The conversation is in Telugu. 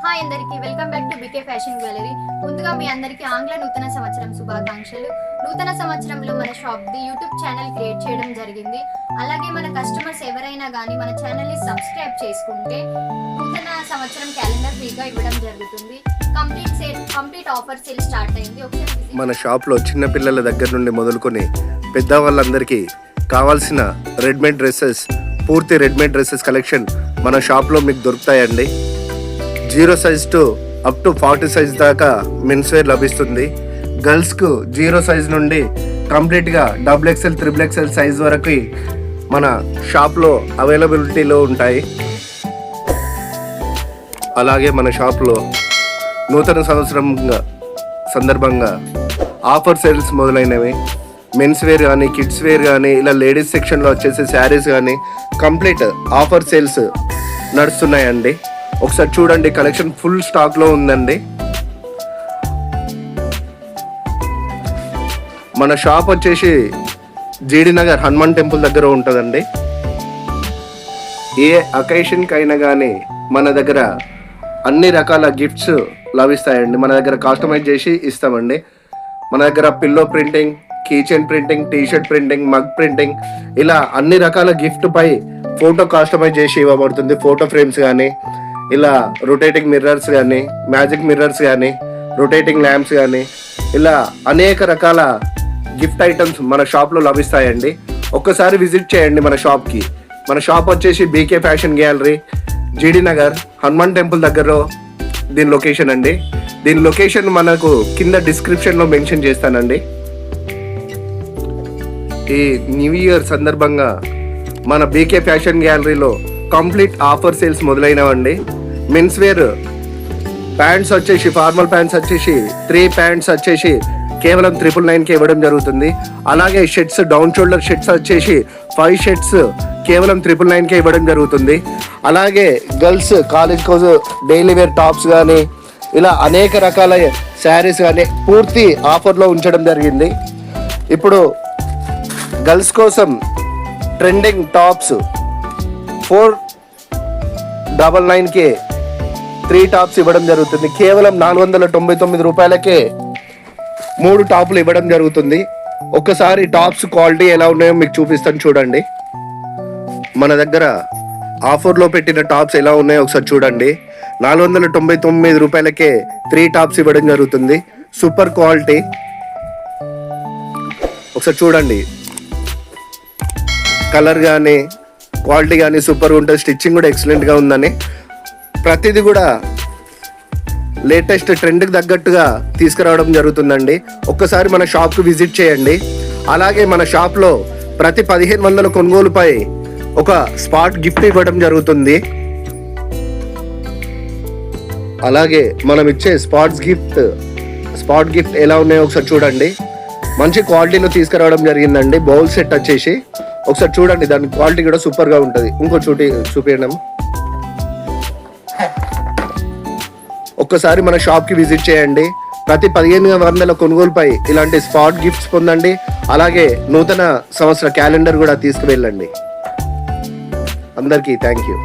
హాయ్ అందరికి welcome back to BK fashion gallery. ముందుగా మీ అందరికీ ఆంగ్ల నూతన సంవత్సరం శుభాకాంక్షలు. నూతన సంవత్సరంలో మన shop the YouTube channel create చేయడం జరిగింది. అలాగే మన కస్టమర్స్ ఎవరైనా కానీ మన ఛానల్ని సబ్స్క్రైబ్ చేసుకుంటే నూతన సంవత్సరం క్యాలెండర్ ఫ్రీగా ఇవ్వడం జరుగుతుంది. కంప్లీట్ ఆఫర్ సేల్ స్టార్ట్ అయింది. మన షాప్లో చిన్న పిల్లల దగ్గర నుండి మొదలుకొని పెద్దవాళ్ళందరికీ కావాల్సిన రెడీమేడ్ డ్రెస్సెస్, పూర్తి రెడీమేడ్ డ్రెస్సెస్ కలెక్షన్ మన షాప్లో మీకు దొరుకుతాయండి. 0 size to up to 40 size దాకా మెన్స్ వేర్ లభిస్తుంది. గర్ల్స్కు 0 సైజ్ నుండి కంప్లీట్గా XXL, XXL సైజ్ వరకు మన షాప్లో అవైలబిలిటీలో ఉంటాయి. అలాగే మన షాప్లో నూతన సంవత్సరం సందర్భంగా ఆఫర్ సేల్స్ మొదలైనవి. మెన్స్ వేర్ కానీ, కిడ్స్ వేర్ కానీ, ఇలా లేడీస్ సెక్షన్లో వచ్చేసి శారీస్ కానీ కంప్లీట్ ఆఫర్ సేల్స్ నడుస్తున్నాయండి. ఒకసారి చూడండి, కలెక్షన్ ఫుల్ స్టాక్లో ఉందండి. మన షాప్ వచ్చేసి జీడి నగర్ హనుమాన్ టెంపుల్ దగ్గర ఉంటుందండి. ఏ అకేషన్కి అయినా కానీ మన దగ్గర అన్ని రకాల గిఫ్ట్స్ లభిస్తాయండి. మన దగ్గర కస్టమైజ్ చేసి ఇస్తామండి. మన దగ్గర pillow printing, keychain printing, t shirt printing, mug printing, ఇలా అన్ని రకాల గిఫ్ట్ పై ఫోటో కస్టమైజ్ చేసి ఇవ్వబడుతుంది. ఫోటో ఫ్రేమ్స్ కానీ, ఇలా రొటేటింగ్ మిర్రర్స్ కానీ, మ్యాజిక్ మిర్రర్స్ కానీ, రొటేటింగ్ ల్యాంప్స్ కానీ, ఇలా అనేక రకాల గిఫ్ట్ ఐటమ్స్ మన షాప్లో లభిస్తాయండి. ఒక్కసారి విజిట్ చేయండి మన షాప్కి. మన షాప్ వచ్చేసి బీకే ఫ్యాషన్ గ్యాలరీ, జీడి నగర్ హనుమాన్ టెంపుల్ దగ్గర దీని లొకేషన్ అండి. దీని లొకేషన్ మనకు కింద డిస్క్రిప్షన్లో మెన్షన్ చేస్తానండి. ఈ న్యూ ఇయర్ సందర్భంగా మన బీకే ఫ్యాషన్ గ్యాలరీలో కంప్లీట్ ఆఫర్ సేల్స్ మొదలైనవండి. మెన్స్ వేర్ ప్యాంట్స్ వచ్చేసి, ఫార్మల్ ప్యాంట్స్ వచ్చేసి 3 ప్యాంట్స్ వచ్చేసి కేవలం 999కి ఇవ్వడం జరుగుతుంది. అలాగే షర్ట్స్, డౌన్ షోల్డర్ షర్ట్స్ వచ్చేసి 5 షర్ట్స్ కేవలం 999కి ఇవ్వడం జరుగుతుంది. అలాగే గర్ల్స్ కాలేజ్ కోసం డైలీ వేర్ టాప్స్ కానీ, ఇలా అనేక రకాల శారీస్ కానీ పూర్తి ఆఫర్లో ఉంచడం జరిగింది. ఇప్పుడు గర్ల్స్ కోసం ట్రెండింగ్ టాప్స్ 499కి 3 టాప్స్ ఇవ్వడం జరుగుతుంది. కేవలం 499 రూపాయలకే 3 టాపులు ఇవ్వడం జరుగుతుంది. ఒక్కసారి టాప్స్ క్వాలిటీ ఎలా ఉన్నాయో మీకు చూపిస్తాను చూడండి. మన దగ్గర ఆఫర్లో పెట్టిన టాప్స్ ఎలా ఉన్నాయో ఒకసారి చూడండి. 499 రూపాయలకే 3 టాప్స్ ఇవ్వడం జరుగుతుంది. Super quality. ఒకసారి చూడండి, కలర్ కానీ, క్వాలిటీ కానీ సూపర్గా ఉంటుంది. స్టిచ్చింగ్ కూడా ఎక్సలెంట్గా ఉందని, ప్రతిదీ కూడా లేటెస్ట్ ట్రెండ్కి తగ్గట్టుగా తీసుకురావడం జరుగుతుందండి. ఒక్కసారి మన షాప్కి విజిట్ చేయండి. అలాగే మన షాప్లో ప్రతి 1500 కొనుగోలుపై ఒక స్పాట్ గిఫ్ట్ ఇవ్వడం జరుగుతుంది. అలాగే మనం ఇచ్చే స్పాట్ గిఫ్ట్ ఎలా ఉన్నాయో ఒకసారి చూడండి. మంచి క్వాలిటీలో తీసుకురావడం జరిగిందండి. బౌల్ సెట్ వచ్చేసి ఒకసారి చూడండి, దాని క్వాలిటీ కూడా సూపర్గా ఉంటుంది. ఇంకో చూపించడం. ఒక్కసారి మన షాప్కి విజిట్ చేయండి. ప్రతి 1500 కొనుగోలుపై ఇలాంటి స్పాట్ గిఫ్ట్స్ పొందండి. అలాగే నూతన సంవత్సర క్యాలెండర్ కూడా తీసుకువెళ్ళండి. అందరికీ థ్యాంక్ యూ.